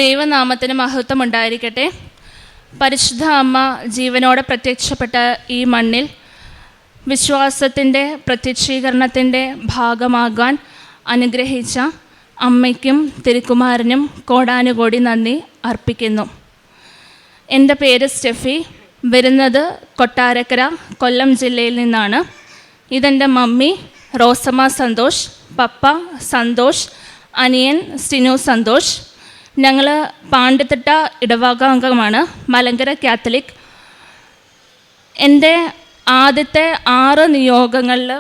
ദൈവനാമത്തിന് മഹത്വം ഉണ്ടായിരിക്കട്ടെ. പരിശുദ്ധ അമ്മ ജീവനോടെ പ്രത്യക്ഷപ്പെട്ട ഈ മണ്ണിൽ വിശ്വാസത്തിൻ്റെ പ്രത്യക്ഷീകരണത്തിൻ്റെ ഭാഗമാകാൻ അനുഗ്രഹിച്ച അമ്മയ്ക്കും തിരുക്കുമാരനും കോടാനുകോടി നന്ദി അർപ്പിക്കുന്നു. എൻ്റെ പേര് സ്റ്റെഫി. വരുന്നത് കൊട്ടാരക്കര, കൊല്ലം ജില്ലയിൽ നിന്നാണ്. ഇതെൻ്റെ മമ്മി റോസമ്മ സന്തോഷ്, പപ്പ സന്തോഷ്, അനിയൻ സ്റ്റിനു സന്തോഷ്. ഞങ്ങൾ പാണ്ടിത്തിട്ട ഇടവകാംഗമാണ്, മലങ്കര കാത്തലിക്. എൻ്റെ ആദ്യത്തെ 6 നിയോഗങ്ങളിൽ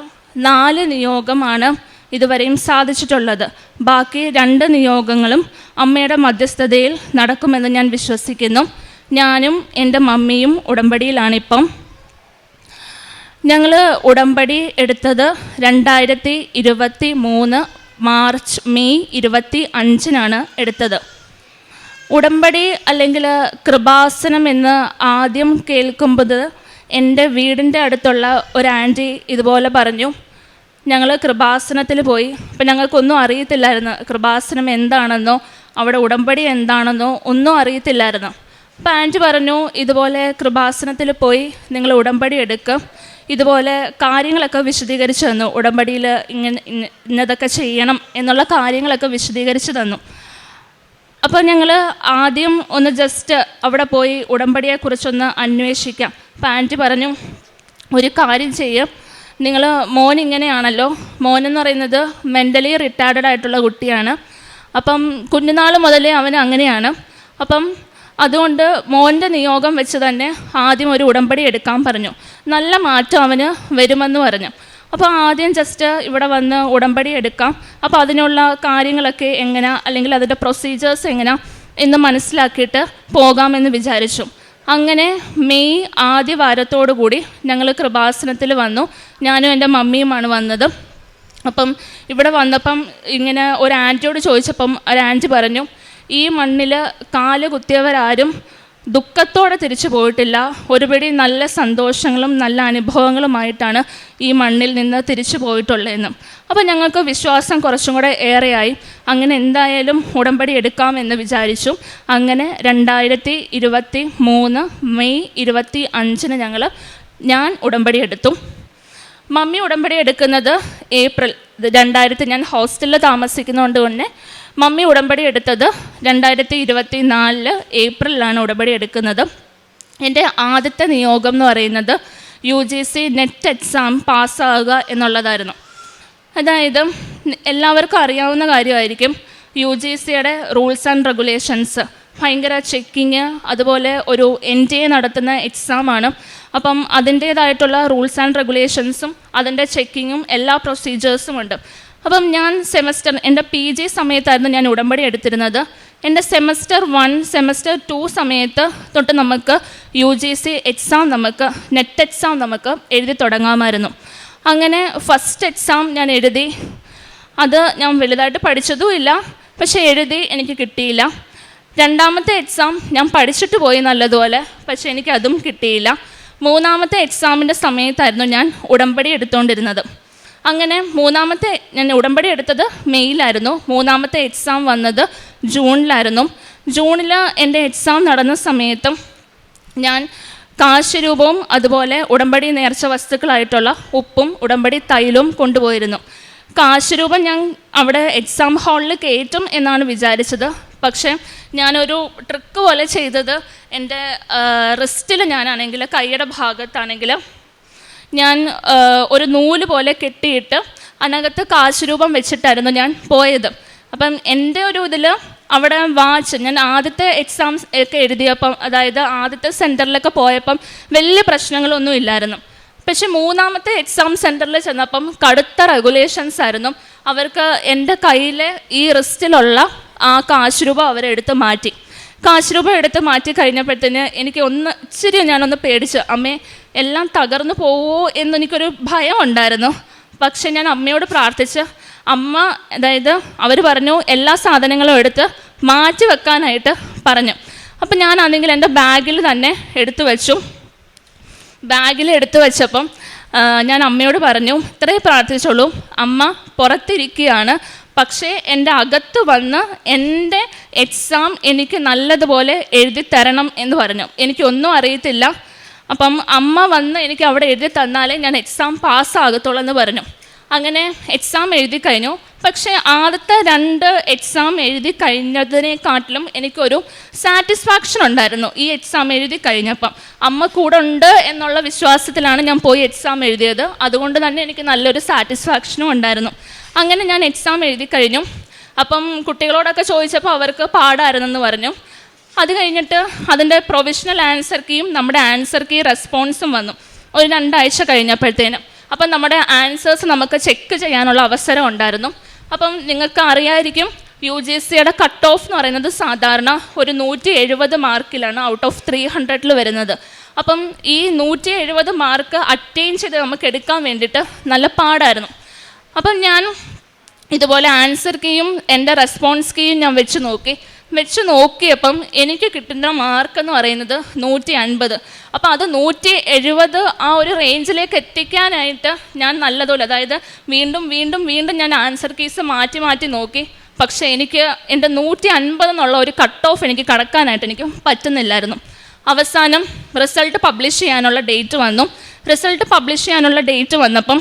4 നിയോഗമാണ് ഇതുവരെയും സാധിച്ചിട്ടുള്ളത്. ബാക്കി 2 നിയോഗങ്ങളും അമ്മയുടെ മധ്യസ്ഥതയിൽ നടക്കുമെന്ന് ഞാൻ വിശ്വസിക്കുന്നു. ഞാനും എൻ്റെ മമ്മിയും ഉടമ്പടിയിലാണിപ്പം. ഞങ്ങൾ ഉടമ്പടി എടുത്തത് 2023 മെയ് 25 എടുത്തത്. ഉടമ്പടി അല്ലെങ്കിൽ കൃപാസനം എന്ന് ആദ്യം കേൾക്കുമ്പോൾ എൻ്റെ വീടിൻ്റെ അടുത്തുള്ള ഒരു ആൻറ്റി ഇതുപോലെ പറഞ്ഞു, ഞങ്ങൾ കൃപാസനത്തിൽ പോയി. അപ്പം ഞങ്ങൾക്കൊന്നും അറിയത്തില്ലായിരുന്നു കൃപാസനം എന്താണെന്നോ അവിടെ ഉടമ്പടി എന്താണെന്നോ ഒന്നും അറിയത്തില്ലായിരുന്നു. അപ്പം ആൻറ്റി പറഞ്ഞു, ഇതുപോലെ കൃപാസനത്തിൽ പോയി നിങ്ങൾ ഉടമ്പടി എടുക്കുക, ഇതുപോലെ കാര്യങ്ങളൊക്കെ വിശദീകരിച്ച് തന്നു. ഉടമ്പടിയിൽ ഇന്നതൊക്കെ ചെയ്യണം എന്നുള്ള കാര്യങ്ങളൊക്കെ വിശദീകരിച്ച് തന്നു. അപ്പോൾ ഞങ്ങൾ ആദ്യം ഒന്ന് ജസ്റ്റ് അവിടെ പോയി ഉടമ്പടിയെക്കുറിച്ചൊന്ന് അന്വേഷിക്കാം. അപ്പോൾ ആൻറ്റി പറഞ്ഞു, ഒരു കാര്യം ചെയ്യും, നിങ്ങൾ മോൻ ഇങ്ങനെയാണല്ലോ, മോനെന്ന് പറയുന്നത് മെൻ്റലി റിട്ടാർഡഡ് ആയിട്ടുള്ള കുട്ടിയാണ്. അപ്പം കുഞ്ഞുനാൾ മുതലേ അവൻ അങ്ങനെയാണ്. അപ്പം അതുകൊണ്ട് മോൻ്റെ നിയോഗം വെച്ച് തന്നെ ആദ്യം ഒരു ഉടമ്പടി എടുക്കാൻ പറഞ്ഞു. നല്ല മാറ്റം അവന് വരുമെന്ന് പറഞ്ഞു. അപ്പോൾ ആദ്യം ജസ്റ്റ് ഇവിടെ വന്ന് ഉടമ്പടി എടുക്കാം, അപ്പോൾ അതിനുള്ള കാര്യങ്ങളൊക്കെ എങ്ങനെ, അല്ലെങ്കിൽ അതിൻ്റെ പ്രൊസീജിയേഴ്സ് എങ്ങനെ എന്ന് മനസ്സിലാക്കിയിട്ട് പോകാമെന്ന് വിചാരിച്ചു. അങ്ങനെ മെയ് ആദ്യ വാരത്തോടു കൂടി ഞങ്ങൾ കൃപാസനത്തിൽ വന്നു. ഞാനും എൻ്റെ മമ്മിയുമാണ് വന്നത്. അപ്പം ഇവിടെ വന്നപ്പം ഇങ്ങനെ ഒരു ആൻറ്റിയോട് ചോദിച്ചപ്പം ഒരു ആൻറ്റി പറഞ്ഞു, ഈ മണ്ണിൽ കാല് കുത്തിയവരാരും ദുഃഖത്തോടെ തിരിച്ചു പോയിട്ടില്ല, ഒരുപടി നല്ല സന്തോഷങ്ങളും നല്ല അനുഭവങ്ങളുമായിട്ടാണ് ഈ മണ്ണിൽ നിന്ന് തിരിച്ചു പോയിട്ടുള്ളതെന്നും. അപ്പോൾ ഞങ്ങൾക്ക് വിശ്വാസം കുറച്ചും കൂടെ ഏറെയായി. അങ്ങനെ എന്തായാലും ഉടമ്പടി എടുക്കാമെന്ന് വിചാരിച്ചു. അങ്ങനെ 2023 മെയ് 25 ഞാൻ ഉടമ്പടി എടുത്തു. മമ്മി ഉടമ്പടി എടുക്കുന്നത് ഏപ്രിൽ 2000. ഞാൻ ഹോസ്റ്റലിൽ താമസിക്കുന്നതുകൊണ്ട് തന്നെ മമ്മി ഉടമ്പടി എടുത്തത് 2024 ഏപ്രിലാണ് ഉടമ്പടി എടുക്കുന്നത്. എൻ്റെ ആദ്യത്തെ നിയോഗം എന്ന് പറയുന്നത് UGC നെറ്റ് എക്സാം പാസ്സാവുക എന്നുള്ളതായിരുന്നു. അതായത് എല്ലാവർക്കും അറിയാവുന്ന കാര്യമായിരിക്കും, UGCയുടെ റൂൾസ് ആൻഡ് റെഗുലേഷൻസ് ഭയങ്കര ചെക്കിങ്, അതുപോലെ ഒരു NTA നടത്തുന്ന എക്സാമാണ്. അപ്പം അതിൻ്റേതായിട്ടുള്ള റൂൾസ് ആൻഡ് റെഗുലേഷൻസും അതിൻ്റെ ചെക്കിങ്ങും എല്ലാ പ്രൊസീജിയേഴ്സും ഉണ്ട്. അപ്പം ഞാൻ എൻ്റെ PG സമയത്തായിരുന്നു ഞാൻ ഉടമ്പടി എടുത്തിരുന്നത്. എൻ്റെ സെമസ്റ്റർ 1 സെമസ്റ്റർ 2 സമയത്ത് തൊട്ട് നമുക്ക് UGC എക്സാം നെറ്റ് എക്സാം എഴുതി തുടങ്ങാമായിരുന്നു. അങ്ങനെ ഫസ്റ്റ് എക്സാം ഞാൻ എഴുതി. അത് ഞാൻ വലുതായിട്ട് പഠിച്ചതുമില്ല, പക്ഷേ എഴുതി, എനിക്ക് കിട്ടിയില്ല. രണ്ടാമത്തെ എക്സാം ഞാൻ പഠിച്ചിട്ട് പോയി നല്ലതുപോലെ, പക്ഷേ എനിക്കതും കിട്ടിയില്ല. മൂന്നാമത്തെ എക്സാമിൻ്റെ സമയത്തായിരുന്നു ഞാൻ ഉടമ്പടി എടുത്തുകൊണ്ടിരുന്നത്. അങ്ങനെ ഞാൻ ഉടമ്പടി എടുത്തത് മെയ്യിലായിരുന്നു. മൂന്നാമത്തെ എക്സാം വന്നത് ജൂണിലായിരുന്നു. ജൂണിൽ എൻ്റെ എക്സാം നടന്ന സമയത്തും ഞാൻ കാശരൂപവും അതുപോലെ ഉടമ്പടി നേർച്ച വസ്തുക്കളായിട്ടുള്ള ഉപ്പും ഉടമ്പടി തൈലവും കൊണ്ടുപോയിരുന്നു. കാശരൂപം ഞാൻ അവിടെ എക്സാം ഹാളിൽ കയറ്റും എന്നാണ് വിചാരിച്ചത്. പക്ഷേ ഞാനൊരു ട്രിക്ക് പോലെ ചെയ്തത്, എൻ്റെ റിസ്റ്റിൽ ഞാനാണെങ്കിൽ കൈയുടെ ഭാഗത്താണെങ്കിൽ ഞാൻ ഒരു നൂല് പോലെ കെട്ടിയിട്ട് അതിനകത്ത് കാശുരൂപം വെച്ചിട്ടായിരുന്നു ഞാൻ പോയത്. അപ്പം എൻ്റെ ഒരു ഇതിൽ അവിടെ ഞാൻ ആദ്യത്തെ എക്സാംസ് ഒക്കെ എഴുതിയപ്പം, അതായത് ആദ്യത്തെ സെൻറ്ററിലൊക്കെ പോയപ്പം വലിയ പ്രശ്നങ്ങളൊന്നും ഇല്ലായിരുന്നു. പക്ഷെ മൂന്നാമത്തെ എക്സാം സെൻറ്ററിൽ ചെന്നപ്പം കടുത്ത റെഗുലേഷൻസ് ആയിരുന്നു. അവർക്ക് എൻ്റെ കയ്യിലെ ഈ റിസ്റ്റിലുള്ള ആ കാശുരൂപം അവരെടുത്ത് മാറ്റി. കാശുരൂപം എടുത്ത് മാറ്റി കഴിഞ്ഞപ്പോഴത്തേന് എനിക്ക് ഞാനൊന്ന് പേടിച്ചു. അമ്മേ, എല്ലാം തകർന്നു പോവോ എന്നെനിക്കൊരു ഭയം ഉണ്ടായിരുന്നു. പക്ഷെ ഞാൻ അമ്മയോട് പ്രാർത്ഥിച്ച്, അതായത് അവർ പറഞ്ഞു എല്ലാ സാധനങ്ങളും എടുത്ത് മാറ്റി വെക്കാനായിട്ട് പറഞ്ഞു. അപ്പം ഞാനാണെങ്കിൽ എൻ്റെ ബാഗിൽ തന്നെ എടുത്തു വെച്ചു. ബാഗിൽ എടുത്തു വെച്ചപ്പം ഞാൻ അമ്മയോട് പറഞ്ഞു, ഇത്രയും പ്രാർത്ഥിച്ചോളൂ, അമ്മ പുറത്തിരിക്കുകയാണ്, പക്ഷേ എൻ്റെ അകത്ത് വന്ന് എൻ്റെ എക്സാം എനിക്ക് നല്ലതുപോലെ എഴുതി തരണം എന്ന് പറഞ്ഞു. എനിക്കൊന്നും അറിയത്തില്ല, അപ്പം അമ്മ വന്ന് എനിക്ക് അവിടെ എഴുതി തന്നാലേ ഞാൻ എക്സാം പാസ്സാകത്തുള്ളൂ എന്ന് പറഞ്ഞു. അങ്ങനെ എക്സാം എഴുതി കഴിഞ്ഞു. പക്ഷേ ആദ്യത്തെ 2 എക്സാം എഴുതി കഴിഞ്ഞതിനെക്കാട്ടിലും എനിക്കൊരു സാറ്റിസ്ഫാക്ഷൻ ഉണ്ടായിരുന്നു ഈ എക്സാം എഴുതി കഴിഞ്ഞപ്പം. അമ്മ കൂടെ ഉണ്ട് എന്നുള്ള വിശ്വാസത്തിലാണ് ഞാൻ പോയി എക്സാം എഴുതിയത്. അതുകൊണ്ട് തന്നെ എനിക്ക് നല്ലൊരു സാറ്റിസ്ഫാക്ഷനും ഉണ്ടായിരുന്നു. അങ്ങനെ ഞാൻ എക്സാം എഴുതി കഴിഞ്ഞു. അപ്പം കുട്ടികളോടൊക്കെ ചോദിച്ചപ്പോൾ അവർക്ക് പാടായിരുന്നെന്ന് പറഞ്ഞു. അത് കഴിഞ്ഞിട്ട് അതിൻ്റെ പ്രൊവിഷണൽ ആൻസർ കീയും നമ്മുടെ ആൻസർ കീ റെസ്പോൺസും വന്നു ഒരു 2 ആഴ്ച കഴിഞ്ഞപ്പോഴത്തേനും. അപ്പം നമ്മുടെ ആൻസേഴ്സ് നമുക്ക് ചെക്ക് ചെയ്യാനുള്ള അവസരം ഉണ്ടായിരുന്നു. അപ്പം നിങ്ങൾക്ക് അറിയാമായിരിക്കും, UGCയുടെ കട്ട് ഓഫ് എന്ന് പറയുന്നത് സാധാരണ ഒരു 170 മാർക്കിലാണ് ഔട്ട് ഓഫ് 300 വരുന്നത്. അപ്പം ഈ 170 മാർക്ക് അറ്റൈൻ ചെയ്ത് നമുക്ക് എടുക്കാൻ വേണ്ടിയിട്ട് നല്ല പാടായിരുന്നു. അപ്പം ഞാൻ ഇതുപോലെ ആൻസർ കീയും എൻ്റെ റെസ്പോൺസ് കീയും ഞാൻ വെച്ച് നോക്കിയപ്പം എനിക്ക് കിട്ടുന്ന മാർക്ക് എന്ന് പറയുന്നത് 150. അപ്പോൾ അത് 170 ആ ഒരു റേഞ്ചിലേക്ക് എത്തിക്കാനായിട്ട് ഞാൻ നല്ലതുപോലെ, അതായത് വീണ്ടും ഞാൻ ആൻസർ കീസ് മാറ്റി നോക്കി. പക്ഷേ എനിക്ക് എൻ്റെ 150 എന്നുള്ള ഒരു കട്ട് ഓഫ് എനിക്ക് കടക്കാനായിട്ട് എനിക്ക് പറ്റുന്നില്ലായിരുന്നു. അവസാനം റിസൾട്ട് പബ്ലിഷ് ചെയ്യാനുള്ള ഡേറ്റ് വന്നപ്പം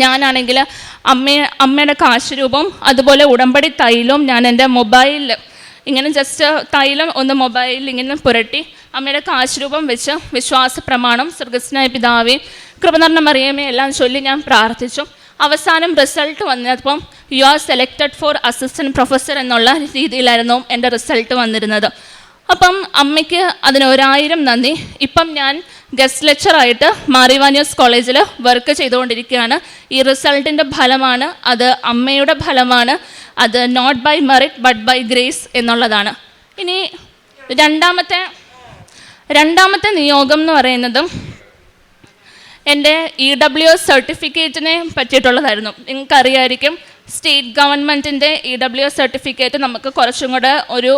ഞാനാണെങ്കിൽ അമ്മയുടെ കാശ് രൂപം അതുപോലെ ഉടമ്പടി തൈലവും ഞാൻ എൻ്റെ മൊബൈലിൽ ഇങ്ങനെ ജസ്റ്റ് തൈലം ഒന്ന് മൊബൈലിൽ ഇങ്ങനെ പുരട്ടി അമ്മയുടെ കാശ് രൂപം വെച്ച് വിശ്വാസ പ്രമാണം സ്വർഗ്ഗസ്ഥനായ പിതാവേ കൃപ നിറഞ്ഞ മറിയമേ എല്ലാം ചൊല്ലി ഞാൻ പ്രാർത്ഥിച്ചു. അവസാനം റിസൾട്ട് വന്നപ്പം you are selected four assistant professor എന്നുള്ള രീതിയിലായിരുന്നു എൻ്റെ റിസൾട്ട് വന്നിരുന്നത്. അപ്പം അമ്മയ്ക്ക് അതിന് 1000 നന്ദി. ഇപ്പം ഞാൻ ഗസ്റ്റ് ലെക്ചറായിട്ട് മാർ ഇവാനിയോസ് കോളേജിൽ വർക്ക് ചെയ്തുകൊണ്ടിരിക്കുകയാണ്. ഈ റിസൾട്ടിൻ്റെ ഫലമാണ്, അത് അമ്മയുടെ ഫലമാണ്, അത് not by merit but by grace എന്നുള്ളതാണ്. ഇനി രണ്ടാമത്തെ നിയോഗം എന്ന് പറയുന്നത് എൻ്റെ EWS സർട്ടിഫിക്കറ്റിനെ പറ്റിയിട്ടുള്ളതായിരുന്നു. നിങ്ങൾക്കറിയാമായിരിക്കും, സ്റ്റേറ്റ് ഗവൺമെൻറ്റിൻ്റെ EWS സർട്ടിഫിക്കറ്റ് നമുക്ക് കുറച്ചും കൂടെ ഒരു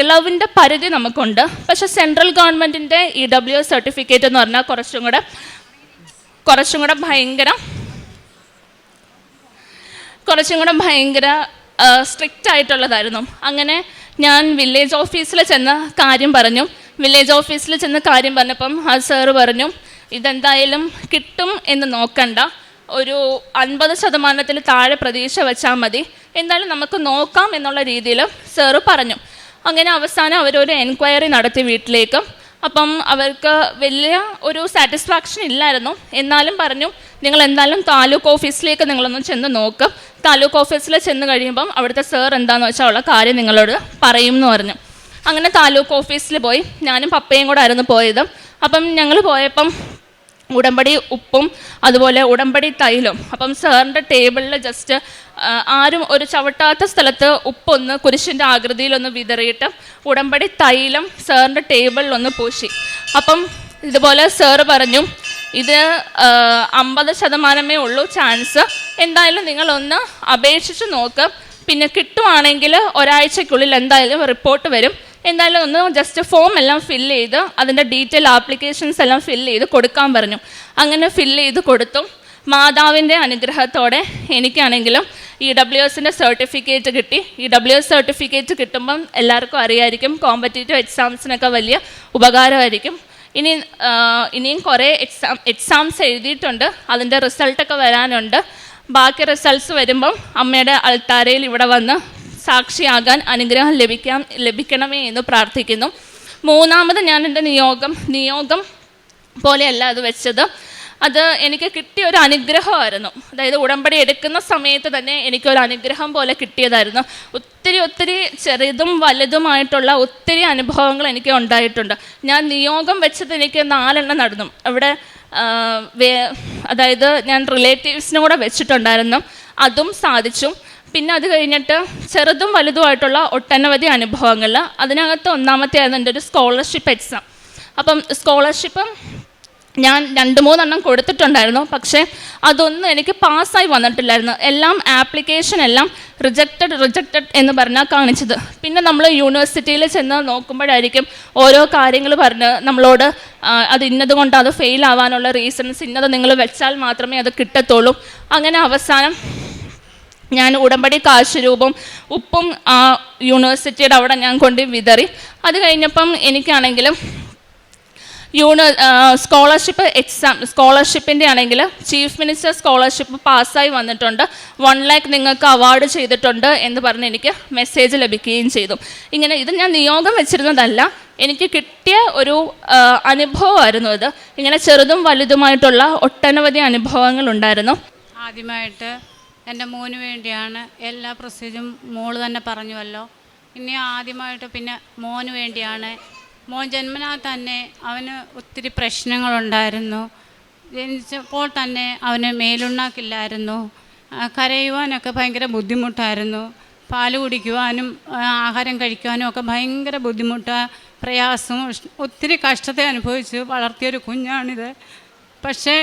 ഇളവിൻ്റെ പരിധി നമുക്കുണ്ട്. പക്ഷേ സെൻട്രൽ ഗവൺമെൻറ്റിൻ്റെ EWS സർട്ടിഫിക്കറ്റ് എന്ന് പറഞ്ഞാൽ കുറച്ചും കൂടെ ഭയങ്കര സ്ട്രിക്റ്റ് ആയിട്ടുള്ളതായിരുന്നു. അങ്ങനെ ഞാൻ വില്ലേജ് ഓഫീസിൽ ചെന്ന് കാര്യം പറഞ്ഞപ്പം ആ സാറ് പറഞ്ഞു, ഇതെന്തായാലും കിട്ടും എന്ന് നോക്കണ്ട, ഒരു 50% താഴെ പ്രതീക്ഷ വെച്ചാൽ മതി, എന്തായാലും നമുക്ക് നോക്കാം എന്നുള്ള രീതിയിൽ സാറ് പറഞ്ഞു. അങ്ങനെ അവസാനം അവരൊരു എൻക്വയറി നടത്തി വീട്ടിലേക്ക്. അപ്പം അവർക്ക് വലിയ ഒരു സാറ്റിസ്ഫാക്ഷൻ ഇല്ലായിരുന്നു. എന്നാലും പറഞ്ഞു, നിങ്ങൾ എന്തായാലും താലൂക്ക് ഓഫീസിലേക്ക് നിങ്ങളൊന്ന് ചെന്ന് നോക്ക്. താലൂക്ക് ഓഫീസിൽ ചെന്ന് കഴിയുമ്പം അവിടുത്തെ സാർ എന്താണെന്ന് വെച്ചാൽ ഉള്ള കാര്യം നിങ്ങളോട് പറയും എന്ന് പറഞ്ഞു. അങ്ങനെ താലൂക്ക് ഓഫീസിൽ പോയി ഞാനും പപ്പയും കൂടെ ആയിരുന്നു പോയത്. അപ്പം ഞങ്ങൾ പോയപ്പം ഉടമ്പടി ഉപ്പും അതുപോലെ ഉടമ്പടി തൈലും, അപ്പം സാറിൻ്റെ ടേബിളിൽ ജസ്റ്റ് ആരും ഒരു ചവിട്ടാത്ത സ്ഥലത്ത് ഉപ്പൊന്ന് കുരിശിൻ്റെ ആകൃതിയിലൊന്ന് വിതറിയിട്ട് ഉടമ്പടി തൈലം സാറിൻ്റെ ടേബിളിലൊന്ന് പൂശി. അപ്പം ഇതുപോലെ സാറ് പറഞ്ഞു, ഇത് 50% ഉള്ളൂ ചാൻസ്, എന്തായാലും നിങ്ങളൊന്ന് അപേക്ഷിച്ച് നോക്ക്, പിന്നെ കിട്ടുവാണെങ്കിൽ ഒരാഴ്ചയ്ക്കുള്ളിൽ എന്തായാലും റിപ്പോർട്ട് വരും, എന്തായാലും ഒന്ന് ജസ്റ്റ് ഫോം എല്ലാം ഫില്ല് ചെയ്ത് അതിൻ്റെ ഡീറ്റെയിൽ ആപ്ലിക്കേഷൻസ് എല്ലാം ഫില്ല് ചെയ്ത് കൊടുക്കാൻ പറഞ്ഞു. അങ്ങനെ ഫില്ല് ചെയ്ത് കൊടുത്തു. മാതാവിൻ്റെ അനുഗ്രഹത്തോടെ എനിക്കാണെങ്കിലും EWSൻ്റെ സർട്ടിഫിക്കറ്റ് കിട്ടി. EWS സർട്ടിഫിക്കറ്റ് കിട്ടുമ്പം എല്ലാവർക്കും അറിയായിരിക്കും, കോമ്പറ്റേറ്റീവ് എക്സാംസിനൊക്കെ വലിയ ഉപകാരമായിരിക്കും. ഇനിയും കുറേ എക്സാംസ് എഴുതിയിട്ടുണ്ട്, അതിൻ്റെ റിസൾട്ടൊക്കെ വരാനുണ്ട്. ബാക്കി റിസൾട്ട്സ് വരുമ്പം അമ്മയുടെ അൾത്താരയിൽ ഇവിടെ വന്ന് സാക്ഷിയാകാൻ അനുഗ്രഹം ലഭിക്കണമേ എന്ന് പ്രാർത്ഥിക്കുന്നു. മൂന്നാമത് ഞാൻ എൻ്റെ നിയോഗം പോലെയല്ല അത് വെച്ചത്, അത് എനിക്ക് കിട്ടിയ ഒരു അനുഗ്രഹമായിരുന്നു. അതായത് ഉടമ്പടി എടുക്കുന്ന സമയത്ത് തന്നെ എനിക്കൊരു അനുഗ്രഹം പോലെ കിട്ടിയതായിരുന്നു. ഒത്തിരി ചെറുതും വലുതുമായിട്ടുള്ള ഒത്തിരി അനുഭവങ്ങൾ എനിക്ക് ഉണ്ടായിട്ടുണ്ട്. ഞാൻ നിയോഗം വെച്ചത് എനിക്ക് 4 നടന്നു. അവിടെ അതായത് ഞാൻ റിലേറ്റീവ്സിനും കൂടെ വെച്ചിട്ടുണ്ടായിരുന്നു, അതും സാധിച്ചു. പിന്നെ അത് കഴിഞ്ഞിട്ട് ചെറുതും വലുതുമായിട്ടുള്ള ഒട്ടനവധി അനുഭവങ്ങൾ. അതിനകത്ത് ഒന്നാമത്തെ ആയിരുന്നു എൻ്റെ ഒരു സ്കോളർഷിപ്പ് എക്സാം. അപ്പം സ്കോളർഷിപ്പ് ഞാൻ 2-3 കൊടുത്തിട്ടുണ്ടായിരുന്നു, പക്ഷേ അതൊന്നും എനിക്ക് പാസ്സായി വന്നിട്ടില്ലായിരുന്നു. എല്ലാം ആപ്ലിക്കേഷൻ എല്ലാം റിജക്റ്റഡ് എന്ന് പറഞ്ഞാൽ കാണിച്ചത്. പിന്നെ നമ്മൾ യൂണിവേഴ്സിറ്റിയിൽ ചെന്ന് നോക്കുമ്പോഴായിരിക്കും ഓരോ കാര്യങ്ങൾ പറഞ്ഞ് നമ്മളോട് അത് ഇന്നതുകൊണ്ട് അത് ഫെയിൽ ആവാനുള്ള റീസൺസ് ഇന്നത് നിങ്ങൾ വെച്ചാൽ മാത്രമേ അത് കിട്ടത്തുള്ളൂ. അങ്ങനെ അവസാനം ഞാൻ ഉടമ്പടി കാശ് രൂപം ഉപ്പും ആ യൂണിവേഴ്സിറ്റിയുടെ അവിടെ ഞാൻ കൊണ്ട് വിതറി. അത് കഴിഞ്ഞപ്പം എനിക്കാണെങ്കിലും സ്കോളർഷിപ്പിൻ്റെ ആണെങ്കിൽ ചീഫ് മിനിസ്റ്റർ സ്കോളർഷിപ്പ് പാസ്സായി വന്നിട്ടുണ്ട്, 1 lakh നിങ്ങൾക്ക് അവാർഡ് ചെയ്തിട്ടുണ്ട് എന്ന് പറഞ്ഞ് എനിക്ക് മെസ്സേജ് ലഭിക്കുകയും ചെയ്തു. ഇങ്ങനെ ഇത് ഞാൻ നിയോഗം വെച്ചിരുന്നതല്ല, എനിക്ക് കിട്ടിയ ഒരു അനുഭവമായിരുന്നു ഇത്. ഇങ്ങനെ ചെറുതും വലുതുമായിട്ടുള്ള ഒട്ടനവധി അനുഭവങ്ങളുണ്ടായിരുന്നു. ആദ്യമായിട്ട് എൻ്റെ മോന് വേണ്ടിയാണ് എല്ലാ പ്രൊസീജറും മോള് തന്നെ പറഞ്ഞുവല്ലോ. ഇനി ആദ്യമായിട്ട് പിന്നെ മോന് വേണ്ടിയാണ്. മോൻ ജന്മനാ തന്നെ അവന് ഒത്തിരി പ്രശ്നങ്ങളുണ്ടായിരുന്നു. ജനിച്ചപ്പോൾ തന്നെ അവന് മേലുണ്ണാക്കില്ലായിരുന്നു, കരയുവാനൊക്കെ ഭയങ്കര ബുദ്ധിമുട്ടായിരുന്നു, പാല് കുടിക്കുവാനും ആഹാരം കഴിക്കുവാനും ഒക്കെ ഭയങ്കര ബുദ്ധിമുട്ട്, പ്രയാസവും ഒത്തിരി കഷ്ടത അനുഭവിച്ച് വളർത്തിയൊരു കുഞ്ഞാണിത്. പക്ഷേ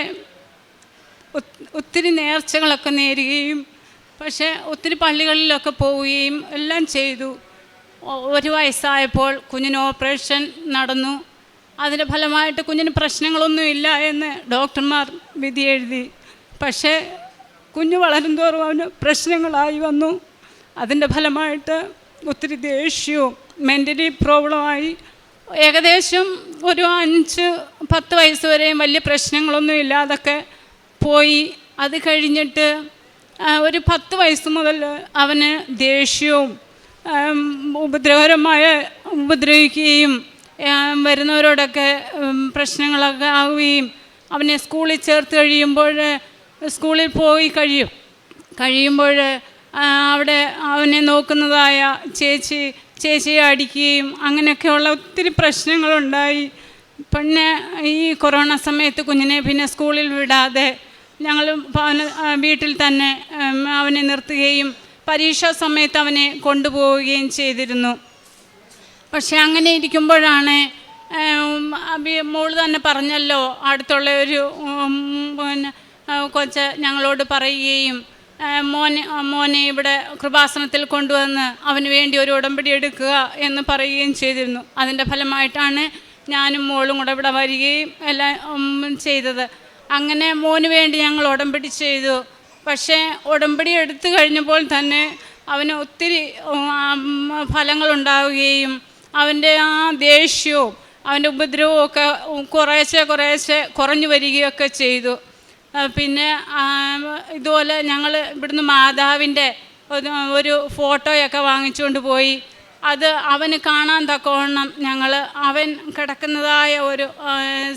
ഒത്തിരി നേർച്ചകളൊക്കെ നേരുകയും പക്ഷേ ഒത്തിരി പള്ളികളിലൊക്കെ പോവുകയും എല്ലാം ചെയ്തു. 1 വയസ്സായപ്പോൾ കുഞ്ഞിന് ഓപ്പറേഷൻ നടന്നു. അതിൻ്റെ ഫലമായിട്ട് കുഞ്ഞിന് പ്രശ്നങ്ങളൊന്നുമില്ല എന്ന് ഡോക്ടർമാർ വിധി എഴുതി. പക്ഷേ കുഞ്ഞ് വളരും തോറും അവന് പ്രശ്നങ്ങളായി വന്നു. അതിൻ്റെ ഫലമായിട്ട് ഒത്തിരി ദേഷ്യവും മെൻ്റലി പ്രോബ്ലമായി. ഏകദേശം ഒരു 5-10 വയസ്സ് വരെയും വലിയ പ്രശ്നങ്ങളൊന്നും ഇല്ലാതൊക്കെ പോയി. അത് കഴിഞ്ഞിട്ട് ഒരു 10 വയസ്സ് മുതൽ അവന് ദേഷ്യവും ഉപദ്രവിക്കുകയും വരുന്നവരോടൊക്കെ പ്രശ്നങ്ങളൊക്കെ ആവുകയും അവനെ സ്കൂളിൽ ചേർത്ത് സ്കൂളിൽ പോയി കഴിയുമ്പോൾ അവിടെ അവനെ നോക്കുന്നതായ ചേച്ചിയെ അടിക്കുകയും അങ്ങനെയൊക്കെയുള്ള ഒത്തിരി പ്രശ്നങ്ങളുണ്ടായി. പിന്നെ ഈ കൊറോണ സമയത്ത് കുഞ്ഞിനെ പിന്നെ സ്കൂളിൽ വിടാതെ ഞങ്ങൾ വീട്ടിൽ തന്നെ അവനെ നിർത്തുകയും പരീക്ഷാ സമയത്ത് അവനെ കൊണ്ടുപോവുകയും ചെയ്തിരുന്നു. പക്ഷെ അങ്ങനെ ഇരിക്കുമ്പോഴാണ് മോള് തന്നെ പറഞ്ഞല്ലോ, അടുത്തുള്ള ഒരു കൊച്ച് ഞങ്ങളോട് പറയുകയും മോനെ ഇവിടെ കൃപാസനത്തിൽ കൊണ്ടുവന്ന് അവന് വേണ്ടി ഒരു ഉടമ്പടി എടുക്കുക എന്ന് പറയുകയും ചെയ്തിരുന്നു. അതിൻ്റെ ഫലമായിട്ടാണ് ഞാനും മോളും കൂടെ ഇവിടെ വരികയും എല്ലാം ചെയ്തത്. അങ്ങനെ മോന് വേണ്ടി ഞങ്ങൾ ഉടമ്പടി ചെയ്തു. പക്ഷേ ഉടമ്പടി എടുത്തു കഴിഞ്ഞപ്പോൾ തന്നെ അവന് ഒത്തിരി ഫലങ്ങളുണ്ടാവുകയും അവൻ്റെ ആ ദേഷ്യവും അവൻ്റെ ഉപദ്രവവും ഒക്കെ കുറേശ്ശെ കുറഞ്ഞു വരികയൊക്കെ ചെയ്തു. പിന്നെ ഇതുപോലെ ഞങ്ങൾ ഇവിടുന്ന് മാതാവിൻ്റെ ഒരു ഫോട്ടോയൊക്കെ വാങ്ങിച്ചുകൊണ്ട് പോയി. അത് അവന് കാണാൻ തക്കവണ്ണം അവൻ കിടക്കുന്നതായ ഒരു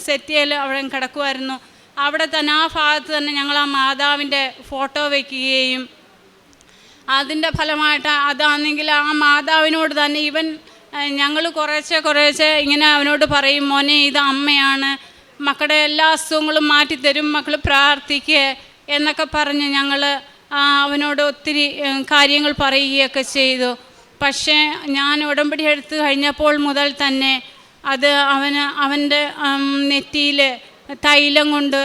സെറ്റിയിൽ അവൻ കിടക്കുമായിരുന്നു. അവിടെ തന്നെ ആ ഭാഗത്ത് തന്നെ ഞങ്ങൾ ആ മാതാവിൻ്റെ ഫോട്ടോ വയ്ക്കുകയും അതിൻ്റെ ഫലമായിട്ട് അതാണെങ്കിൽ ആ മാതാവിനോട് തന്നെ ഞങ്ങൾ കുറേശ്ശെ ഇങ്ങനെ അവനോട് പറയും, മോനെ ഇത് അമ്മയാണ്, മക്കളുടെ എല്ലാ അസുഖങ്ങളും മാറ്റിത്തരും, മക്കൾ പ്രാർത്ഥിക്കുക എന്നൊക്കെ പറഞ്ഞ് ഞങ്ങൾ അവനോട് ഒത്തിരി കാര്യങ്ങൾ പറയുകയൊക്കെ ചെയ്തു. പക്ഷേ ഞാൻ ഉടമ്പടി എടുത്ത് കഴിഞ്ഞപ്പോൾ മുതൽ തന്നെ അത് അവൻ്റെ നെറ്റിയിൽ തൈലം കൊണ്ട്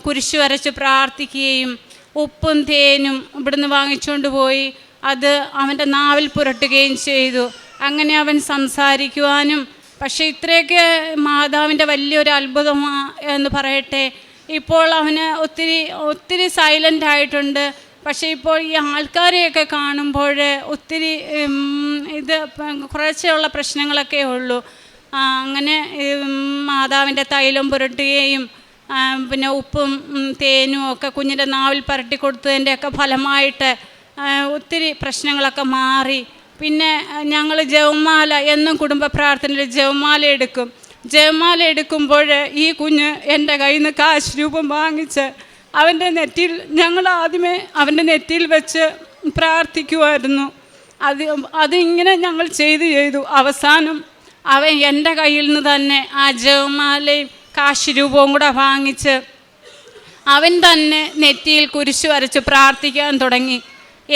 കുരിശ് വരച്ച് പ്രാർത്ഥിക്കുകയും ഉപ്പും തേനും ഇവിടുന്ന് വാങ്ങിച്ചുകൊണ്ട് പോയി അത് അവൻ്റെ നാവിൽ പുരട്ടുകയും ചെയ്തു. അങ്ങനെ അവൻ സംസാരിക്കുവാനും, പക്ഷേ ഇത്രയൊക്കെ മാതാവിൻ്റെ വലിയൊരു അത്ഭുതമാണ് എന്ന് പറയട്ടെ. ഇപ്പോൾ അവന് ഒത്തിരി സൈലൻ്റ് ആയിട്ടുണ്ട്. പക്ഷേ ഇപ്പോൾ ഈ ആൾക്കാരെയൊക്കെ കാണുമ്പോൾ ഒത്തിരി ഇത് കുറച്ചുള്ള പ്രശ്നങ്ങളൊക്കെ ഉള്ളൂ. അങ്ങനെ മാതാവിൻ്റെ തൈലം പുരട്ടുകയും പിന്നെ ഉപ്പും തേനും ഒക്കെ കുഞ്ഞിൻ്റെ നാവിൽ പുരട്ടി കൊടുത്തതിൻ്റെയൊക്കെ ഫലമായിട്ട് ഒത്തിരി പ്രശ്നങ്ങളൊക്കെ മാറി. പിന്നെ ഞങ്ങൾ ജപമാല എന്നും കുടുംബ പ്രാർത്ഥനയിൽ ജപമാല എടുക്കുമ്പോൾ ഈ കുഞ്ഞ് എൻ്റെ കയ്യിൽ നിന്ന് കാശ് രൂപം വാങ്ങിച്ച് അവൻ്റെ നെറ്റിയിൽ ഞങ്ങൾ ആദ്യമേ അവൻ്റെ നെറ്റിയിൽ വെച്ച് പ്രാർത്ഥിക്കുമായിരുന്നു. അതിങ്ങനെ ഞങ്ങൾ ചെയ്തു അവസാനം അവൻ എൻ്റെ കയ്യിൽ നിന്ന് തന്നെ ആ ജപമാലയും കാശ് രൂപവും കൂടെ വാങ്ങിച്ച് അവൻ തന്നെ നെറ്റിയിൽ കുരിശ് വരച്ച് പ്രാർത്ഥിക്കാൻ തുടങ്ങി.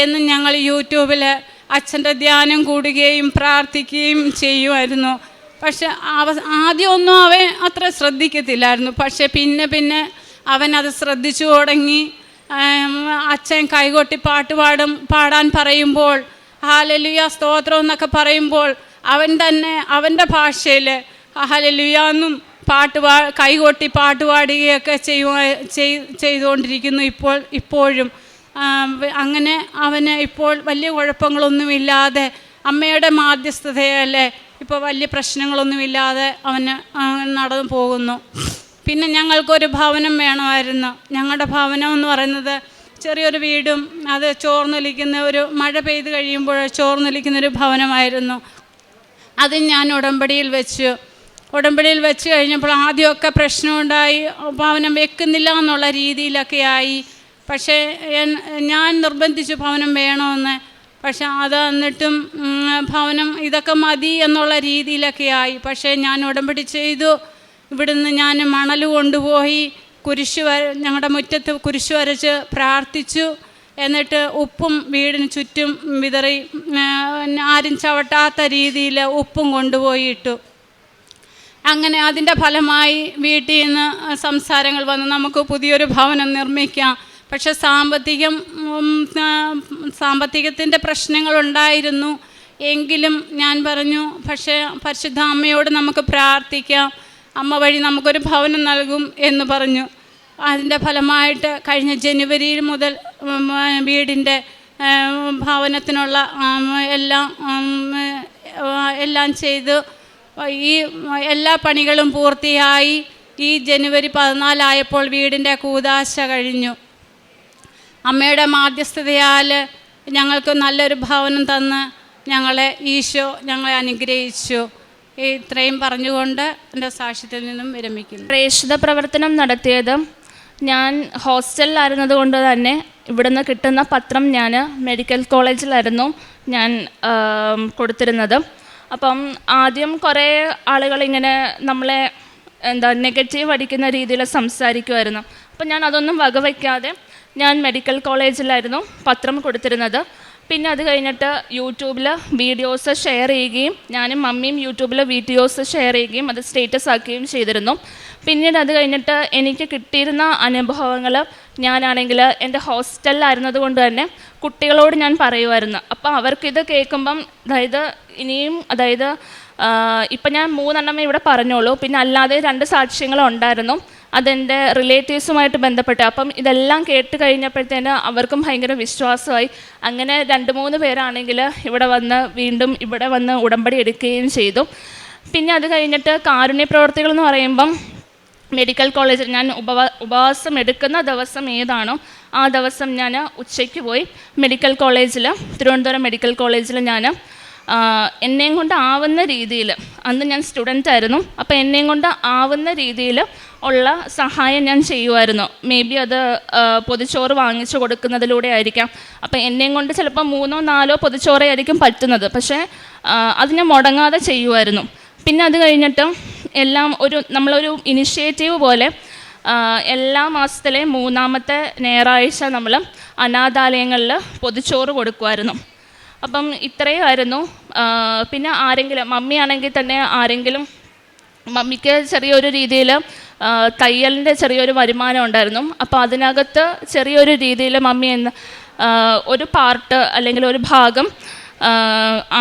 എന്ന് ഞങ്ങൾ യൂട്യൂബിൽ അച്ഛൻ്റെ ധ്യാനം കൂടുകയും പ്രാർത്ഥിക്കുകയും ചെയ്യുമായിരുന്നു. പക്ഷെ ആദ്യമൊന്നും അവൻ അത്ര ശ്രദ്ധിക്കത്തില്ലായിരുന്നു. പക്ഷെ പിന്നെ അവൻ അത് ശ്രദ്ധിച്ചു തുടങ്ങി. അച്ഛൻ കൈകൊട്ടി പാടാൻ പറയുമ്പോൾ ഹല്ലേലൂയ സ്തോത്രം എന്നൊക്കെ പറയുമ്പോൾ അവൻ തന്നെ അവൻ്റെ ഭാഷയിൽ ഹല്ലേലൂയ എന്നും കൈകൊട്ടി പാട്ടുപാടുകയൊക്കെ ചെയ്തുകൊണ്ടിരിക്കുന്നു ഇപ്പോഴും. അങ്ങനെ അവന് ഇപ്പോൾ വലിയ കുഴപ്പങ്ങളൊന്നുമില്ലാതെ അമ്മയുടെ മാധ്യസ്ഥതയല്ലേ ഇപ്പോൾ വലിയ പ്രശ്നങ്ങളൊന്നുമില്ലാതെ അവന് നടന്നു പോകുന്നു. പിന്നെ ഞങ്ങൾക്കൊരു ഭവനം വേണമായിരുന്നു. ഞങ്ങളുടെ ഭവനം എന്ന് പറയുന്നത് ചെറിയൊരു വീടും അത് ചോർന്നൊലിക്കുന്ന ഒരു മഴ പെയ്ത് കഴിയുമ്പോൾ ചോർന്നൊലിക്കുന്നൊരു ഭവനമായിരുന്നു. അത് ഞാൻ ഉടമ്പടിയിൽ വെച്ച് കഴിഞ്ഞപ്പോൾ ആദ്യമൊക്കെ പ്രശ്നമുണ്ടായി, ഭവനം വെക്കുന്നില്ല എന്നുള്ള രീതിയിലൊക്കെ ആയി. പക്ഷേ ഞാൻ നിർബന്ധിച്ചു ഭവനം വേണമെന്ന്. പക്ഷെ അത് എന്നിട്ടും ഭവനം ഇതൊക്കെ മതി എന്നുള്ള രീതിയിലൊക്കെ ആയി. പക്ഷേ ഞാൻ ഉടമ്പടി ചെയ്തു. ഇവിടുന്ന് ഞാൻ മണൽ കൊണ്ടുപോയി ഞങ്ങളുടെ മുറ്റത്ത് കുരിശ് വരച്ച് പ്രാർത്ഥിച്ചു. എന്നിട്ട് ഉപ്പും വീടിന് ചുറ്റും വിതറി, ആരും ചവിട്ടാത്ത രീതിയിൽ ഉപ്പും കൊണ്ടുപോയി ഇട്ടു. അങ്ങനെ അതിൻ്റെ ഫലമായി വീട്ടിൽ നിന്ന് സംസാരങ്ങൾ വന്ന് നമുക്ക് പുതിയൊരു ഭവനം നിർമ്മിക്കാം. പക്ഷെ സാമ്പത്തികത്തിൻ്റെ പ്രശ്നങ്ങളുണ്ടായിരുന്നു. എങ്കിലും ഞാൻ പറഞ്ഞു, പക്ഷേ പരിശുദ്ധ അമ്മയോട് നമുക്ക് പ്രാർത്ഥിക്കാം, അമ്മ വഴി നമുക്കൊരു ഭവനം നൽകും എന്ന് പറഞ്ഞു. അതിൻ്റെ ഫലമായിട്ട് കഴിഞ്ഞ ജനുവരിയിൽ മുതൽ വീടിൻ്റെ ഭവനത്തിനുള്ള എല്ലാം ചെയ്ത് ഈ എല്ലാ പണികളും പൂർത്തിയായി. ഈ ജനുവരി 14 ആയപ്പോൾ വീടിൻ്റെ കൂദാശ കഴിഞ്ഞു. അമ്മയുടെ മാധ്യസ്ഥതയാൽ ഞങ്ങൾക്ക് നല്ലൊരു ഭവനം തന്ന് ഞങ്ങളെ അനുഗ്രഹിച്ചു. ഇത്രയും പറഞ്ഞുകൊണ്ട് എൻ്റെ സാക്ഷ്യത്തിൽ നിന്നും വിരമിക്കുന്നു. പ്രേക്ഷിത പ്രവർത്തനം നടത്തിയത് ഞാൻ ഹോസ്റ്റലിലായിരുന്നത് കൊണ്ട് തന്നെ ഇവിടുന്ന് കിട്ടുന്ന പത്രം ഞാൻ മെഡിക്കൽ കോളേജിലായിരുന്നു ഞാൻ കൊടുത്തിരുന്നത്. അപ്പം ആദ്യം കുറേ ആളുകളിങ്ങനെ നമ്മളെ നെഗറ്റീവ് അടിക്കുന്ന രീതിയിൽ സംസാരിക്കുമായിരുന്നു. അപ്പം ഞാൻ അതൊന്നും വകവയ്ക്കാതെ ഞാൻ മെഡിക്കൽ കോളേജിലായിരുന്നു പത്രം കൊടുത്തിരുന്നത്. പിന്നെ അത് കഴിഞ്ഞിട്ട് യൂട്യൂബിൽ വീഡിയോസ് ഷെയർ ചെയ്യുകയും ഞാനും മമ്മിയും യൂട്യൂബിൽ വീഡിയോസ് ഷെയർ ചെയ്യുകയും അത് സ്റ്റേറ്റസ് ആക്കുകയും ചെയ്തിരുന്നു. പിന്നീട് അത് കഴിഞ്ഞിട്ട് എനിക്ക് കിട്ടിയിരുന്ന അനുഭവങ്ങൾ ഞാനാണെങ്കിൽ എൻ്റെ ഹോസ്റ്റലിലായിരുന്നത് കൊണ്ട് തന്നെ കുട്ടികളോട് ഞാൻ പറയുമായിരുന്നു. അപ്പോൾ അവർക്കിത് കേൾക്കുമ്പം അതായത് ഇപ്പം ഞാൻ 3 എണ്ണമേ ഇവിടെ പറഞ്ഞോളൂ. പിന്നെ അല്ലാതെ 2 സാക്ഷ്യങ്ങളുണ്ടായിരുന്നു, അതെൻ്റെ റിലേറ്റീവ്സുമായിട്ട് ബന്ധപ്പെട്ട്. അപ്പം ഇതെല്ലാം കേട്ട് കഴിഞ്ഞപ്പോഴത്തേന് അവർക്കും ഭയങ്കര വിശ്വാസമായി. അങ്ങനെ 2-3 പേരാണെങ്കിൽ വീണ്ടും ഇവിടെ വന്ന് ഉടമ്പടി എടുക്കുകയും ചെയ്തു. പിന്നെ അത് കഴിഞ്ഞിട്ട് കാരുണ്യ പ്രവർത്തികൾ എന്ന് പറയുമ്പം മെഡിക്കൽ കോളേജിൽ ഞാൻ ഉപവാസം എടുക്കുന്ന ദിവസം ഏതാണോ ആ ദിവസം ഞാൻ ഉച്ചയ്ക്ക് പോയി മെഡിക്കൽ കോളേജിൽ, തിരുവനന്തപുരം മെഡിക്കൽ കോളേജിൽ ഞാൻ എന്നെയും കൊണ്ട് ആവുന്ന രീതിയിൽ, അന്ന് ഞാൻ സ്റ്റുഡൻ്റ് ആയിരുന്നു, അപ്പോൾ എന്നെയും കൊണ്ട് ആവുന്ന രീതിയിൽ ഉള്ള സഹായം ഞാൻ ചെയ്യുമായിരുന്നു. മേ ബി അത് പൊതിച്ചോറ് വാങ്ങിച്ചു കൊടുക്കുന്നതിലൂടെ ആയിരിക്കാം. അപ്പോൾ എന്നെയും കൊണ്ട് ചിലപ്പോൾ 3-4 പൊതിച്ചോറേ ആയിരിക്കും പറ്റുന്നത്, പക്ഷേ അത് ഞാൻ മുടങ്ങാതെ ചെയ്യുമായിരുന്നു. പിന്നെ അത് കഴിഞ്ഞിട്ട് നമ്മളൊരു ഇനിഷ്യേറ്റീവ് പോലെ എല്ലാ മാസത്തിലെ 3-ാമത്തെ ഞായറാഴ്ച നമ്മൾ അനാഥാലയങ്ങളിൽ പൊതിച്ചോറ് കൊടുക്കുമായിരുന്നു. അപ്പം ഇത്രയുമായിരുന്നു. പിന്നെ മമ്മിയാണെങ്കിൽ തന്നെ മമ്മിക്ക് ചെറിയൊരു രീതിയിൽ തയ്യലിൻ്റെ ചെറിയൊരു വരുമാനം ഉണ്ടായിരുന്നു. അപ്പോൾ അതിനകത്ത് ചെറിയൊരു രീതിയിൽ മമ്മി ഒരു പാർട്ട് അല്ലെങ്കിൽ ഒരു ഭാഗം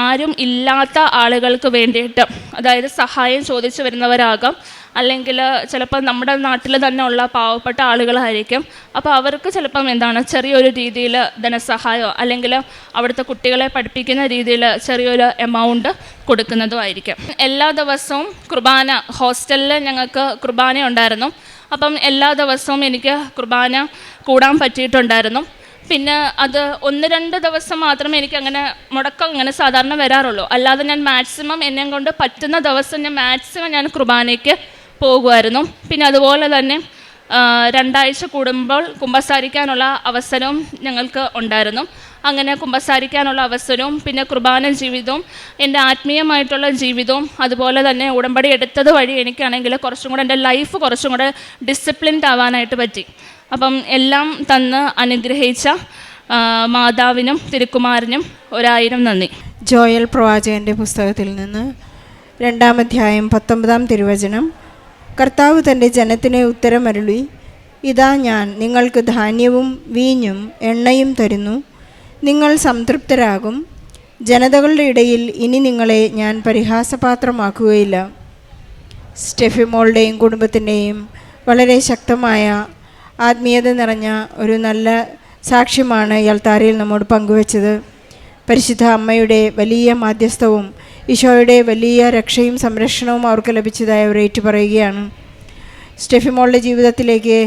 ആരും ഇല്ലാത്ത ആളുകൾക്ക് വേണ്ടിയിട്ട്, അതായത് സഹായം ചോദിച്ചു വരുന്നവരാകാം, അല്ലെങ്കിൽ ചിലപ്പോൾ നമ്മുടെ നാട്ടിൽ തന്നെ ഉള്ള പാവപ്പെട്ട ആളുകളായിരിക്കും. അപ്പോൾ അവർക്ക് ചിലപ്പം ചെറിയൊരു രീതിയിൽ ധനസഹായമോ അല്ലെങ്കിൽ അവിടുത്തെ കുട്ടികളെ പഠിപ്പിക്കുന്ന രീതിയിൽ ചെറിയൊരു എമൗണ്ട് കൊടുക്കുന്നതുമായിരിക്കും. എല്ലാ ദിവസവും കുർബാന, ഹോസ്റ്റലിൽ ഞങ്ങൾക്ക് കുർബാന ഉണ്ടായിരുന്നു. അപ്പം എല്ലാ ദിവസവും എനിക്ക് കുർബാന കൂടാൻ പറ്റിയിട്ടുണ്ടായിരുന്നു. പിന്നെ അത് 1-2 ദിവസം മാത്രമേ എനിക്ക് മുടക്കം സാധാരണ വരാറുള്ളൂ. അല്ലാതെ ഞാൻ മാക്സിമം എന്നെ കൊണ്ട് പറ്റുന്ന ദിവസം ഞാൻ കുർബാനയ്ക്ക് പോകുമായിരുന്നു. പിന്നെ അതുപോലെ തന്നെ 2 ആഴ്ച കൂടുമ്പോൾ കുമ്പസാരിക്കാനുള്ള അവസരവും ഞങ്ങൾക്ക് ഉണ്ടായിരുന്നു. അങ്ങനെ കുമ്പസാരിക്കാനുള്ള അവസരവും പിന്നെ കുർബാന ജീവിതവും എൻ്റെ ആത്മീയമായിട്ടുള്ള ജീവിതവും അതുപോലെ തന്നെ ഉടമ്പടി എടുത്തത് വഴി എനിക്കാണെങ്കിൽ കുറച്ചും കൂടെ എൻ്റെ ലൈഫ് കുറച്ചും കൂടെ ഡിസിപ്ലിൻഡ് ആവാനായിട്ട് പറ്റി. അപ്പം എല്ലാം തന്ന് അനുഗ്രഹിച്ച മാതാവിനും തിരുക്കുമാരനും 1000 നന്ദി. ജോയൽ പ്രവാചകൻ്റെ പുസ്തകത്തിൽ നിന്ന് 2-ാം അധ്യായം 19-ാം തിരുവചനം. കർത്താവ് തൻ്റെ ജനത്തിന് ഉത്തരമരുളി, ഇതാ ഞാൻ നിങ്ങൾക്ക് ധാന്യവും വീഞ്ഞും എണ്ണയും തരുന്നു, നിങ്ങൾ സംതൃപ്തരാകും. ജനതകളുടെ ഇടയിൽ ഇനി നിങ്ങളെ ഞാൻ പരിഹാസപാത്രമാക്കുകയില്ല. സ്റ്റെഫിമോളുടെയും കുടുംബത്തിൻ്റെയും വളരെ ശക്തമായ ആത്മീയത നിറഞ്ഞ ഒരു നല്ല സാക്ഷ്യമാണ് ഈ അൾത്താരയിൽ നമ്മോട് പങ്കുവച്ചത്. പരിശുദ്ധ അമ്മയുടെ വലിയ മാധ്യസ്ഥവും ഈശോയുടെ വലിയ രക്ഷയും സംരക്ഷണവും അവർക്ക് ലഭിച്ചതായി അവർ ഏറ്റുപറയുകയാണ്. സ്റ്റെഫിമോളുടെ ജീവിതത്തിലേക്ക്,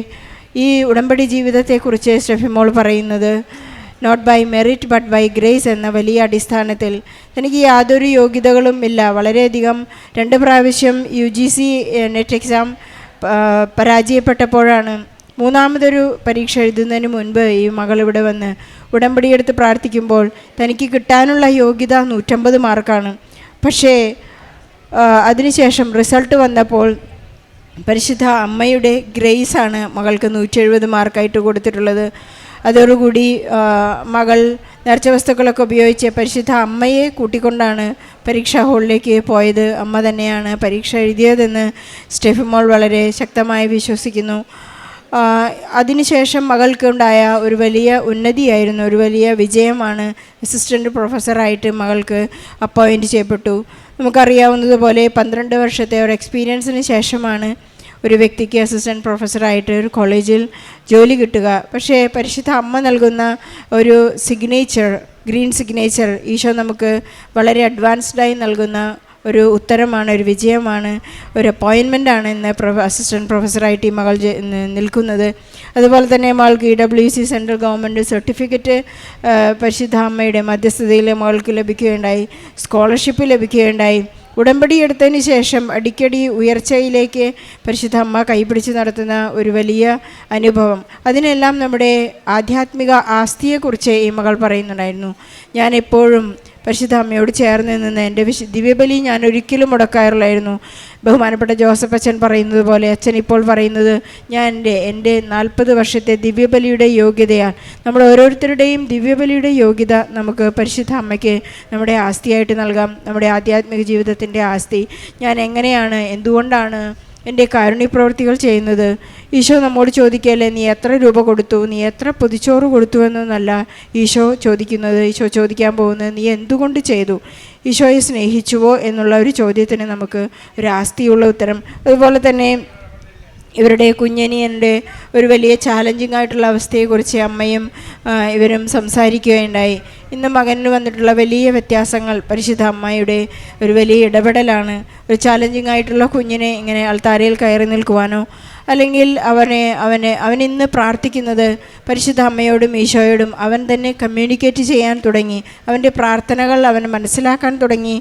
ഈ ഉടമ്പടി ജീവിതത്തെക്കുറിച്ച് സ്റ്റെഫിമോൾ പറയുന്നത്, not by merit but by grace എന്ന വലിയ അടിസ്ഥാനത്തിൽ തനിക്ക് യാതൊരു യോഗ്യതകളും ഇല്ല. വളരെയധികം 2 പ്രാവശ്യം UGC നെറ്റ് എക്സാം പരാജയപ്പെട്ടപ്പോഴാണ് 3ാമതൊരു പരീക്ഷ എഴുതുന്നതിന് മുൻപ് ഈ മകൾ ഇവിടെ വന്ന് ഉടമ്പടിയെടുത്ത് പ്രാർത്ഥിക്കുമ്പോൾ തനിക്ക് കിട്ടാനുള്ള യോഗ്യത 150 മാർക്കാണ്. പക്ഷേ അതിനുശേഷം റിസൾട്ട് വന്നപ്പോൾ പരിശുദ്ധ അമ്മയുടെ ഗ്രേസാണ് മകൾക്ക് 170 മാർക്കായിട്ട് കൊടുത്തിട്ടുള്ളത്. അതോടുകൂടി മകൾ നേർച്ച വസ്തുക്കളൊക്കെ ഉപയോഗിച്ച് പരിശുദ്ധ അമ്മയെ കൂട്ടിക്കൊണ്ടാണ് പരീക്ഷാ ഹാളിലേക്ക് പോയത്. അമ്മ തന്നെയാണ് പരീക്ഷ എഴുതിയതെന്ന് സ്റ്റെഫിമോൾ വളരെ ശക്തമായി വിശ്വസിക്കുന്നു. അതിനുശേഷം മകൾക്കുണ്ടായ ഒരു വലിയ ഉന്നതിയായിരുന്നു, ഒരു വലിയ വിജയമാണ്. അസിസ്റ്റൻ്റ് പ്രൊഫസറായിട്ട് മകൾക്ക് അപ്പോയിൻറ്റ് ചെയ്യപ്പെട്ടു. നമുക്കറിയാവുന്നതുപോലെ 12 വർഷത്തെ ഒരു എക്സ്പീരിയൻസിന് ശേഷമാണ് ഒരു വ്യക്തിക്ക് അസിസ്റ്റൻറ്റ് പ്രൊഫസറായിട്ട് ഒരു കോളേജിൽ ജോലി കിട്ടുക. പക്ഷേ പരിശുദ്ധ അമ്മ നൽകുന്ന ഒരു സിഗ്നേച്ചർ, ഗ്രീൻ സിഗ്നേച്ചർ, ഈശോ നമുക്ക് വളരെ അഡ്വാൻസ്ഡായി നൽകുന്ന ഒരു ഉത്തരമാണ്, ഒരു വിജയമാണ്, ഒരു അപ്പോയിൻമെൻ്റാണ് ഇന്ന് അസിസ്റ്റൻറ്റ് പ്രൊഫസറായിട്ട് ഈ മകൾ നിൽക്കുന്നത്. അതുപോലെ തന്നെ മകൾക്ക് EWC സെൻട്രൽ ഗവൺമെൻറ് സർട്ടിഫിക്കറ്റ് പരിശുദ്ധ അമ്മയുടെ മധ്യസ്ഥതയിൽ മകൾക്ക് ലഭിക്കുകയുണ്ടായി. സ്കോളർഷിപ്പ് ലഭിക്കുകയുണ്ടായി. ഉടമ്പടി എടുത്തതിന് ശേഷം അടിക്കടി ഉയർച്ചയിലേക്ക് പരിശുദ്ധ അമ്മ കൈപിടിച്ച് നടത്തുന്ന ഒരു വലിയ അനുഭവം. അതിനെല്ലാം നമ്മുടെ ആധ്യാത്മിക ആസ്തിയെക്കുറിച്ച് ഈ മകൾ പറയുന്നുണ്ടായിരുന്നു. ഞാൻ എപ്പോഴും പരിശുദ്ധ അമ്മയോട് ചേർന്ന് നിന്ന് എൻ്റെ ദിവ്യബലി ഞാൻ ഒരിക്കലും മുടക്കാറില്ലായിരുന്നു. ബഹുമാനപ്പെട്ട ജോസഫ് അച്ഛൻ പറയുന്നത് പോലെ, അച്ഛൻ ഇപ്പോൾ പറയുന്നത്, ഞാൻ എൻ്റെ 40 വർഷത്തെ ദിവ്യബലിയുടെ യോഗ്യതയാണ്. നമ്മൾ ഓരോരുത്തരുടെയും ദിവ്യബലിയുടെ യോഗ്യത നമുക്ക് പരിശുദ്ധ അമ്മയ്ക്ക് നമ്മുടെ ആസ്തിയായിട്ട് നൽകാം. നമ്മുടെ ആധ്യാത്മിക ജീവിതത്തിൻ്റെ ആസ്തി. ഞാൻ എങ്ങനെയാണ്, എന്തുകൊണ്ടാണ് എൻ്റെ കാരുണ്യ പ്രവൃത്തികൾ ചെയ്യുന്നത്? ഈശോ നമ്മോട് ചോദിക്കുകയല്ലേ, നീ എത്ര രൂപ കൊടുത്തു, നീ എത്ര പൊതിച്ചോറ് കൊടുത്തു എന്നൊന്നല്ല ഈശോ ചോദിക്കുന്നത്. ഈശോ ചോദിക്കാൻ പോകുന്നത്, നീ എന്തുകൊണ്ട് ചെയ്തു, ഈശോയെ സ്നേഹിച്ചുവോ എന്നുള്ള ഒരു ചോദ്യത്തിന് നമുക്ക് ഒരു ആസ്തിയുള്ള ഉത്തരം. അതുപോലെ തന്നെ ഇവരുടെ കുഞ്ഞനിയൻ്റെ ഒരു വലിയ ചാലഞ്ചിങ് ആയിട്ടുള്ള അവസ്ഥയെക്കുറിച്ച് അമ്മയും ഇവരും സംസാരിക്കുകയുണ്ടായി. ഇന്ന് മകന് വന്നിട്ടുള്ള വലിയ വ്യത്യാസങ്ങൾ പരിശുദ്ധ അമ്മയുടെ ഒരു വലിയ ഇടപെടലാണ്. ഒരു ചാലഞ്ചിങ് ആയിട്ടുള്ള കുഞ്ഞിനെ ഇങ്ങനെ അൾത്താരയിൽ കയറി നിൽക്കുവാനോ, അല്ലെങ്കിൽ അവൻ ഇന്ന് പ്രാർത്ഥിക്കുന്നത് പരിശുദ്ധ അമ്മയോടും ഈശോയോടും അവൻ തന്നെ കമ്മ്യൂണിക്കേറ്റ് ചെയ്യാൻ തുടങ്ങി. അവൻ്റെ പ്രാർത്ഥനകൾ അവൻ മനസ്സിലാക്കാൻ തുടങ്ങി.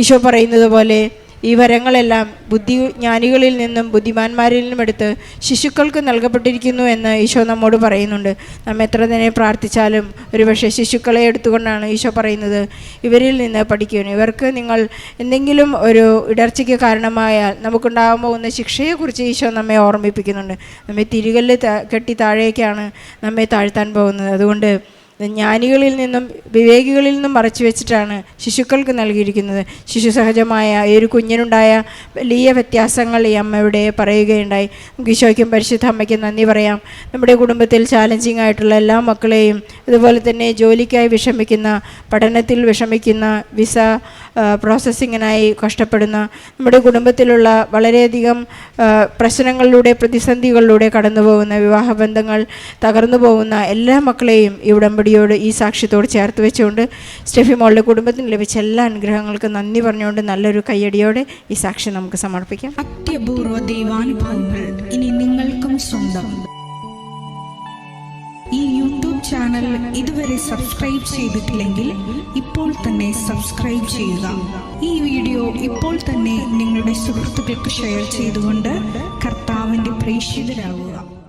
ഈശോ പറയുന്നത് പോലെ ഈ വരങ്ങളെല്ലാം ജ്ഞാനികളിൽ നിന്നും ബുദ്ധിമാന്മാരിൽ നിന്നും എടുത്ത് ശിശുക്കൾക്ക് നൽകപ്പെട്ടിരിക്കുന്നു എന്ന് ഈശോ നമ്മോട് പറയുന്നുണ്ട്. നാം എത്ര തന്നെ പ്രാർത്ഥിച്ചാലും ഒരുപക്ഷെ ശിശുക്കളെ എടുത്തുകൊണ്ടാണ് ഈശോ പറയുന്നത്, ഇവരിൽ നിന്ന് പഠിക്കുന്നു. ഇവർക്ക് നിങ്ങൾ എന്തെങ്കിലും ഒരു ഇടർച്ചയ്ക്ക് കാരണമായാൽ നമുക്കുണ്ടാകാൻ പോകുന്ന ശിക്ഷയെക്കുറിച്ച് ഈശോ നമ്മെ ഓർമ്മിപ്പിക്കുന്നുണ്ട്. നമ്മെ തിരികല്ല് കെട്ടി താഴേക്കാണ് നമ്മെ താഴ്ത്താൻ പോകുന്നത്. അതുകൊണ്ട് ജ്ഞാനികളിൽ നിന്നും വിവേകികളിൽ നിന്നും മറച്ചു വെച്ചിട്ടാണ് ശിശുക്കൾക്ക് നൽകിയിരിക്കുന്നത്. ശിശു സഹജമായ ഈ ഒരു കുഞ്ഞിനുണ്ടായ വലിയ വ്യത്യാസങ്ങൾ ഈ അമ്മയുടെ പറയുകയുണ്ടായി. നമുക്ക് ഈശോയ്ക്കും പരിശുദ്ധ അമ്മയ്ക്കും നന്ദി പറയാം. നമ്മുടെ കുടുംബത്തിൽ ചാലഞ്ചിങ് ആയിട്ടുള്ള എല്ലാ മക്കളെയും, അതുപോലെ തന്നെ ജോലിക്കായി വിഷമിക്കുന്ന, പഠനത്തിൽ വിഷമിക്കുന്ന, വിസ പ്രോസസ്സിങ്ങിനായി കഷ്ടപ്പെടുന്ന, നമ്മുടെ കുടുംബത്തിലുള്ള വളരെയധികം പ്രശ്നങ്ങളിലൂടെ, പ്രതിസന്ധികളിലൂടെ കടന്നു പോകുന്ന, വിവാഹബന്ധങ്ങൾ തകർന്നു പോകുന്ന എല്ലാ മക്കളെയും ഈ ഉടമ്പടിയോട്, ഈ സാക്ഷ്യത്തോട് ചേർത്ത് വെച്ചുകൊണ്ട് സ്റ്റെഫിമോളുടെ കുടുംബത്തിന് ലഭിച്ച എല്ലാ അനുഗ്രഹങ്ങൾക്കും നന്ദി പറഞ്ഞുകൊണ്ട് നല്ലൊരു കയ്യടിയോടെ ഈ സാക്ഷ്യം നമുക്ക് സമർപ്പിക്കാം. അത്യപൂർവ ദൈവാനുഭവങ്ങൾ ഇനി നിങ്ങൾക്കും സ്വന്തം. ഈ യൂട്യൂബ് ചാനൽ ഇതുവരെ സബ്സ്ക്രൈബ് ചെയ്തിട്ടില്ലെങ്കിൽ ഇപ്പോൾ തന്നെ സബ്സ്ക്രൈബ് ചെയ്യുക. ഈ വീഡിയോ ഇപ്പോൾ തന്നെ നിങ്ങളുടെ സുഹൃത്തുക്കൾക്ക് ഷെയർ ചെയ്തുകൊണ്ട് കർത്താവിൻ്റെ പ്രേക്ഷിതരാകുക.